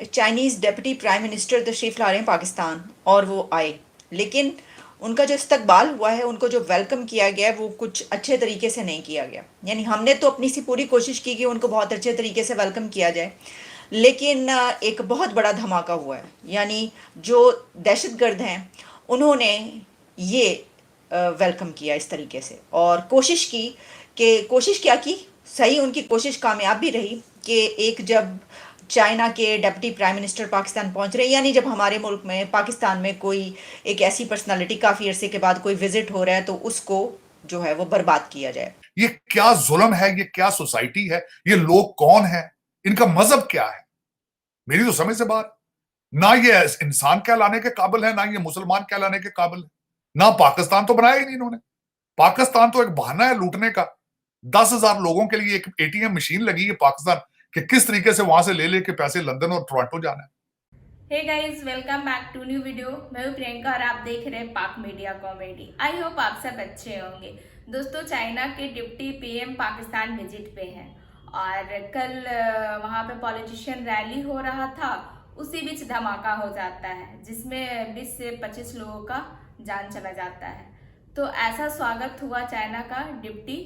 Chinese deputy prime minister तशरीफ़ ला रहे हैं पाकिस्तान और वो आए, लेकिन उनका जो इस्तकबाल हुआ है, उनको जो वेलकम किया गया है, वो कुछ अच्छे तरीके से नहीं किया गया। यानी हमने तो अपनी सी पूरी कोशिश की कि उनको बहुत अच्छे तरीके से वेलकम किया जाए, लेकिन एक बहुत बड़ा धमाका हुआ है। यानी जो दहशतगर्द हैं, उन्होंने ये वेलकम किया इस तरीके से और कोशिश क्या की, सही उनकी कोशिश कामयाब भी रही कि एक जब चाइना के डिप्टी प्राइम मिनिस्टर पाकिस्तान पहुंच रहे हैं, यानी जब हमारे मुल्क में पाकिस्तान में कोई एक ऐसी पर्सनालिटी काफ़ी अरसे के बाद कोई विजिट हो रहा है, तो उसको जो है वो बर्बाद किया जाए। ये क्या जुल्म है, ये क्या सोसाइटी है, ये लोग कौन है, इनका मजहब क्या है, मेरी तो समझ से बाहर। ना ये इंसान कहलाने के काबिल है, ना ये मुसलमान कहलाने के काबिल है। ना पाकिस्तान तो बनाया ही नहीं इन्होंने। पाकिस्तान तो एक बहाना है लूटने का। 10,000 लोगों के लिए एक एटीएम मशीन लगी है पाकिस्तान कि किस तरीके से वहां से ले लेके पैसे लंदन और टोरंटो जाना है। Hey guys, welcome back to new video. मैं हूं प्रियंका और आप देख रहे हैं पाक मीडिया कॉमेडी। आई होप आप सब अच्छे होंगे। दोस्तों, चाइना के डिप्टी पीएम पाकिस्तान विजिट पे हैं और कल वहां पे पॉलिटिशियन रैली हो रहा था। उसी बीच धमाका हो जाता है जिसमें 20 से 25 लोगों का जान चला जाता है। तो ऐसा स्वागत हुआ चाइना का डिप्टी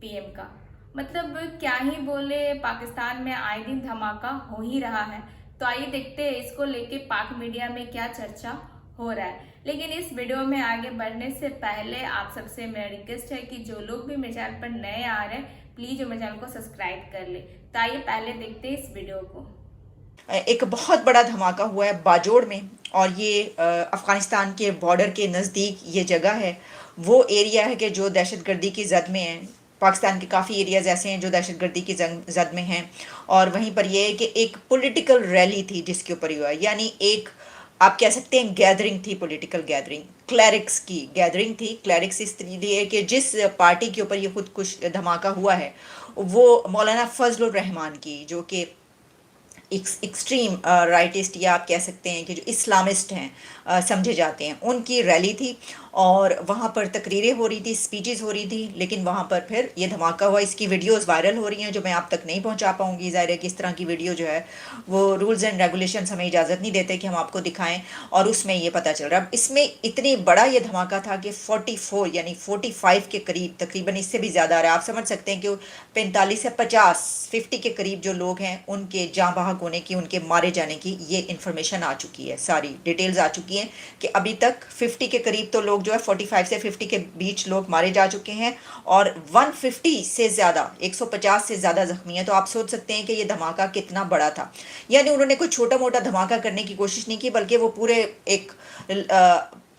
पीएम का। मतलब क्या ही बोले, पाकिस्तान में आए दिन धमाका हो ही रहा है। तो आइए देखते हैं इसको लेके पाक मीडिया में क्या चर्चा हो रहा है। लेकिन इस वीडियो में आगे बढ़ने से पहले आप सबसे मेरा रिक्वेस्ट है कि जो लोग भी मेरे चैनल पर नए आ रहे हैं, प्लीज मेरे चैनल को सब्सक्राइब कर ले। तो आइए पहले देखते हैं इस वीडियो को। एक बहुत बड़ा धमाका हुआ है बाजोड़ में, और ये अफ़गानिस्तान के बॉर्डर के नज़दीक ये जगह है। वो एरिया है कि जो दहशतगर्दी की जद में है। पाकिस्तान के काफ़ी एरियाज़ ऐसे हैं जो दहशतगर्दी की जद में हैं, और वहीं पर ये है कि एक पॉलिटिकल रैली थी जिसके ऊपर हुआ, यानी एक आप कह सकते हैं गैदरिंग थी, पॉलिटिकल गैदरिंग, क्लैरिक्स की गैदरिंग थी। क्लैरिक्स इस लिए कि जिस पार्टी के ऊपर ये खुदकुश धमाका हुआ है, वो मौलाना फजलुर रहमान की, जो कि एक्सट्रीम राइटिस्ट या आप कह सकते हैं कि जो इस्लामिस्ट हैं समझे जाते हैं, उनकी रैली थी। और वहाँ पर तकरीरें हो रही थी, स्पीचेस हो रही थी, लेकिन वहाँ पर फिर ये धमाका हुआ। इसकी वीडियोस वायरल हो रही हैं जो मैं आप तक नहीं पहुँचा पाऊँगी। ज़ाहिर है कि इस तरह की वीडियो जो है वो रूल्स एंड रेगुलेशंस हमें इजाज़त नहीं देते कि हम आपको दिखाएं, और उसमें ये पता चल रहा है। इसमें इतनी बड़ा ये धमाका था कि 44 यानी 45 के करीब, तकरीबन इससे भी ज़्यादा आ रहा है। आप समझ सकते हैं कि 45 से 50 के करीब जो लोग हैं, उनके जाँ बहक होने की, उनके मारे जाने की ये इन्फॉर्मेशन आ चुकी है, सारी डिटेल्स आ चुकी हैं कि अभी तक 50 के करीब तो लोग जो है 45 से 50 के बीच लोग मारे जा चुके हैं, और 150 से ज़्यादा, 150 से ज़्यादा जख्मी हैं। तो आप सोच सकते हैं कि ये धमाका कितना बड़ा था। यानी उन्होंने कोई छोटा मोटा धमाका करने की कोशिश नहीं की, बल्कि वो पूरे एक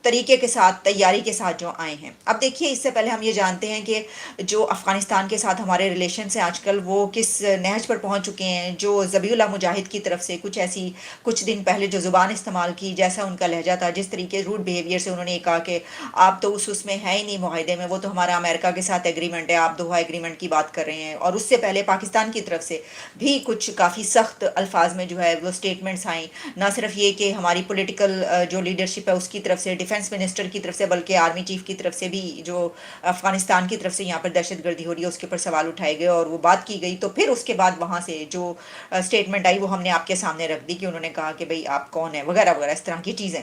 तरीके के साथ, तैयारी के साथ जो आए हैं। अब देखिए, इससे पहले हम ये जानते हैं कि जो अफ़गानिस्तान के साथ हमारे रिलेशन हैं आजकल, वो किस नहज पर पहुंच चुके हैं। जो ज़बीउल्लाह मुजाहिद की तरफ से कुछ दिन पहले जो ज़ुबान इस्तेमाल की, जैसा उनका लहजा था, जिस तरीके रूड बिहेवियर से उन्होंने कहा कि आप तो उसमें है ही नहीं माहिदे में, वो तो हमारा अमेरिका के साथ एग्रीमेंट है, आप दोहा एग्रीमेंट की बात कर रहे हैं। और उससे पहले पाकिस्तान की तरफ से भी कुछ काफ़ी सख्त अल्फाज में जो है वो स्टेटमेंट्स आई। ना सिर्फ ये कि हमारी पॉलिटिकल जो लीडरशिप है उसकी तरफ से, डिफेंस मिनिस्टर की तरफ से, बल्कि आर्मी चीफ की तरफ से भी, जो अफगानिस्तान की तरफ से यहाँ पर दहशतगर्दी हो रही है उसके ऊपर सवाल उठाए गए और वो बात की गई। तो फिर उसके बाद वहाँ से जो स्टेटमेंट आई वो हमने आपके सामने रख दी कि उन्होंने कहा कि भाई आप कौन है, वगैरह वगैरह, इस तरह की चीज़ें।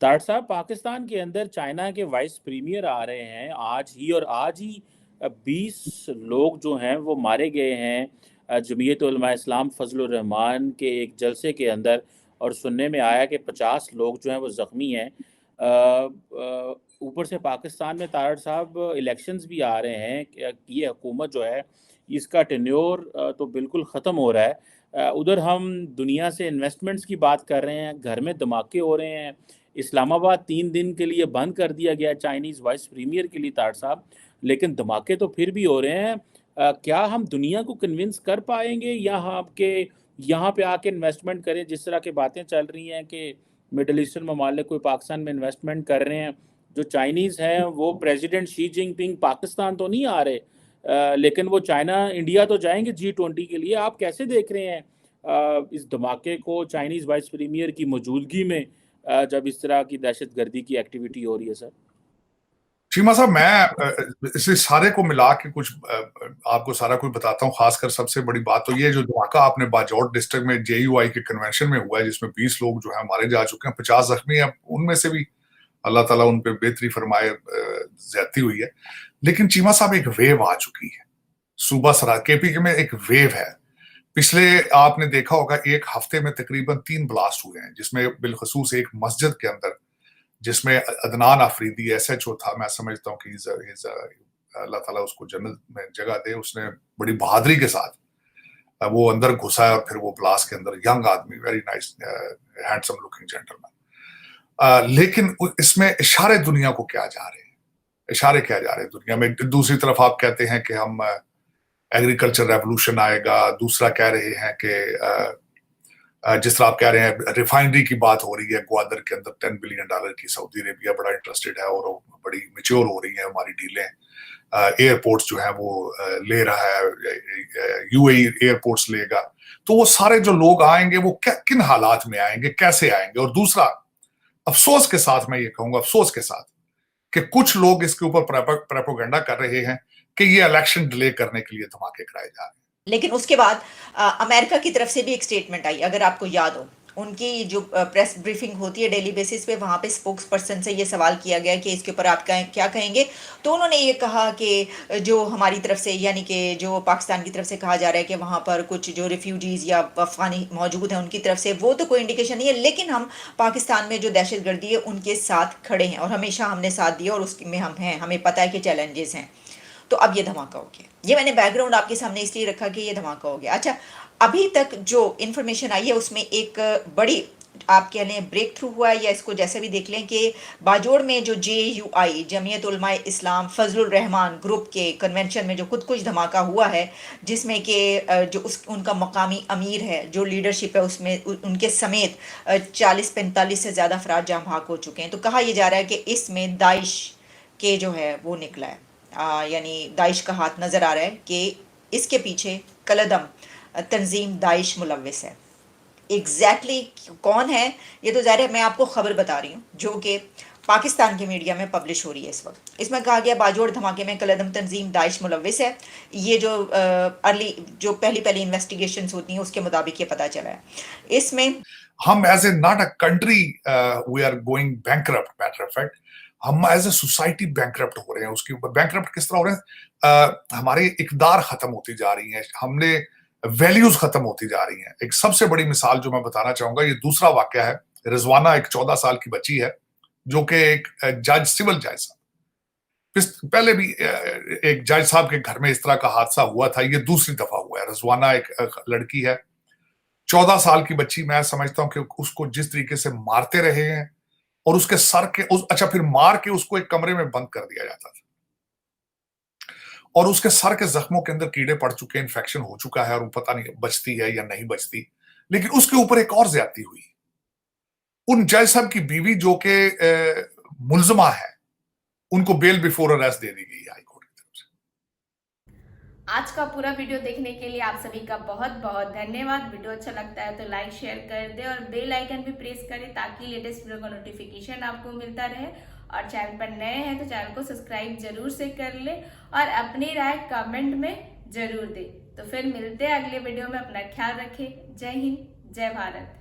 तार साहब, पाकिस्तान के अंदर चाइना के वाइस प्रीमियर आ रहे हैं आज ही 20 लोग जो हैं वो मारे गए हैं जमीयत उलमा इस्लाम फजलुर रहमान के एक जलसे के अंदर। और सुनने में आया कि 50 लोग जो हैं वो ज़ख्मी हैं। ऊपर से पाकिस्तान में तारड़ साहब इलेक्शंस भी आ रहे हैं कि ये हुकूमत जो है इसका टेन्योर तो बिल्कुल ख़त्म हो रहा है। उधर हम दुनिया से इन्वेस्टमेंट्स की बात कर रहे हैं, घर में धमाके हो रहे हैं। इस्लामाबाद 3 दिन के लिए बंद कर दिया गया चाइनीज़ वाइस प्रीमियर के लिए तार साहब, लेकिन धमाके तो फिर भी हो रहे हैं। क्या हम दुनिया को कन्विंस कर पाएंगे या आपके यहाँ पे आके इन्वेस्टमेंट करें? जिस तरह की बातें चल रही हैं कि मिडल ईस्टर्न ममालिक कोई पाकिस्तान में इन्वेस्टमेंट कर रहे हैं। जो चाइनीज़ हैं वो प्रेसिडेंट शी जिनपिंग पाकिस्तान तो नहीं आ रहे, लेकिन वो चाइना इंडिया तो जाएंगे G20 के लिए। आप कैसे देख रहे हैं इस धमाके को चाइनीज़ वाइस प्रीमियर की मौजूदगी में, जब इस तरह की दहशतगर्दी की एक्टिविटी हो रही है सर? चीमा साहब, मैं इसे सारे को मिला के कुछ आपको सारा कुछ बताता हूँ। खासकर सबसे बड़ी बात तो ये जो धमाका आपने बाजौर डिस्ट्रिक्ट में JUI के कन्वेंशन में हुआ है, जिसमें 20 लोग जो है मारे जा चुके हैं, 50 जख्मी हैं, उनमें से भी अल्लाह ताला उन पे बेहतरी फरमाए, ज्यादती हुई है। लेकिन चीमा साहब, एक वेव आ चुकी है सूबा सरा KP में, एक वेव है। पिछले आपने देखा होगा 1 हफ्ते में तकरीबन 3 ब्लास्ट हुए हैं, जिसमें बिलखसूस एक मस्जिद के अंदर, जिसमें अदनान अफरीदी SHO था। मैं समझता हूँ कि अल्लाह ताला उसको जन्नत में जगह दे। उसने बड़ी बहादुरी के साथ वो अंदर घुसा है और फिर वो ब्लास्ट के अंदर, यंग आदमी, very nice handsome looking gentleman. लेकिन इसमें इशारे दुनिया को क्या जा रहे हैं, इशारे क्या जा रहे हैं दुनिया में। दूसरी तरफ आप कहते हैं कि हम एग्रीकल्चर रेवोल्यूशन आएगा, दूसरा कह रहे हैं कि जिस तरह आप कह रहे हैं रिफाइनरी की बात हो रही है ग्वादर के अंदर, $10 बिलियन की सऊदी अरेबिया बड़ा इंटरेस्टेड है और बड़ी मेच्योर हो रही है हमारी डीलें। एयरपोर्ट्स जो है वो ले रहा है, UAE एयरपोर्ट्स लेगा। तो वो सारे जो लोग आएंगे वो किन हालात में आएंगे, कैसे आएंगे। और दूसरा, अफसोस के साथ मैं ये कहूंगा, अफसोस के साथ, कि कुछ लोग इसके ऊपर प्रोपेगेंडा कर रहे हैं कि ये इलेक्शन डिले करने के लिए धमाके कराए जा रहे हैं। लेकिन उसके बाद अमेरिका की तरफ से भी एक स्टेटमेंट आई, अगर आपको याद हो, उनकी जो प्रेस ब्रीफिंग होती है डेली बेसिस पे, वहाँ पे स्पोक्स पर्सन से ये सवाल किया गया कि इसके ऊपर आप क्या कहेंगे। तो उन्होंने ये कहा कि जो हमारी तरफ से, यानी कि जो पाकिस्तान की तरफ से कहा जा रहा है कि वहाँ पर कुछ जो रिफ्यूजीज़ या अफगानी मौजूद हैं उनकी तरफ से, वो तो कोई इंडिकेशन नहीं है, लेकिन हम पाकिस्तान में जो दहशतगर्दी है उनके साथ खड़े हैं और हमेशा हमने साथ दिया और उसमें हम हैं, हमें पता है कि चैलेंजेस हैं। तो अब ये धमाका हो गया। ये मैंने बैकग्राउंड आपके सामने इसलिए रखा कि ये धमाका हो गया। अच्छा, अभी तक जो इन्फॉर्मेशन आई है उसमें एक बड़ी, आप कह लें, ब्रेक थ्रू हुआ है, या इसको जैसे भी देख लें, कि बाजोड़ में जो JUI जमीयत उलमा इस्लाम फजलुर रहमान ग्रुप के कन्वेंशन में जो खुद कुछ धमाका हुआ है, जिसमें कि जो उनका मकामी अमीर है, जो लीडरशिप है, उसमें उनके समेत 40-45 से ज़्यादा अफराद जहाँ भाग हो चुके हैं। तो कहा यह जा रहा है कि इसमें दाइश के जो है वो निकला है, यानी दाइश का हाथ नज़र आ रहा है कि इसके पीछे कलदम तंजीम दाइश मुलव्विस है। एग्जैक्टली कौन है ये तो ज़ाहिर है, मैं आपको ख़बर बता रही हूँ जो कि पाकिस्तान के मीडिया में पब्लिश हो रही है इस वक्त। इसमें कहा गया बाजोड़ धमाके में कलदम तंजीम दाइश मुलव्विस है। ये जो जो पहली इन्वेस्टिगेशंस होती हैं उसके मुताबिक ये पता चला है। इसमें हम as a not a country we are going bankrupt, matter of fact हम एज ए सोसाइटी बैंकरप्ट हो रहे हैं। उसके ऊपर बैंकरप्ट किस तरह हो रहे हैं, हमारी इकदार खत्म होती जा रही है, हमने वैल्यूज खत्म होती जा रही हैं। एक सबसे बड़ी मिसाल जो मैं बताना चाहूंगा, ये दूसरा वाकया है। रिजवाना एक 14 साल की बच्ची है जो कि एक जज, सिविल जज साहब, पहले भी एक जज साहब के घर में इस तरह का हादसा हुआ था, ये दूसरी दफा हुआ है। रिजवाना एक लड़की है, 14 साल की बच्ची। मैं समझता हूं कि उसको जिस तरीके से मारते रहे हैं और उसके सर के अच्छा, फिर मार के उसको एक कमरे में बंद कर दिया जाता था और उसके सर के जख्मों के अंदर कीड़े पड़ चुके, इन्फेक्शन हो चुका है और वो पता नहीं बचती है या नहीं बचती। लेकिन उसके ऊपर एक और ज्यादती हुई। उन जज साहब की बीवी जो कि मुलजमा है, उनको बेल बिफोर अरेस्ट दे दी गई हाई कोर्ट की तरफ से। आज का पूरा वीडियो देखने के लिए आप सभी का बहुत बहुत धन्यवाद। वीडियो अच्छा लगता है तो लाइक शेयर कर दे और बेल आइकन भी प्रेस करें ताकि लेटेस्ट वीडियो का नोटिफिकेशन आपको मिलता रहे। और चैनल पर नए हैं तो चैनल को सब्सक्राइब जरूर से कर ले और अपनी राय कमेंट में जरूर दे। तो फिर मिलते हैं अगले वीडियो में। अपना ख्याल रखें। जय हिंद, जय भारत।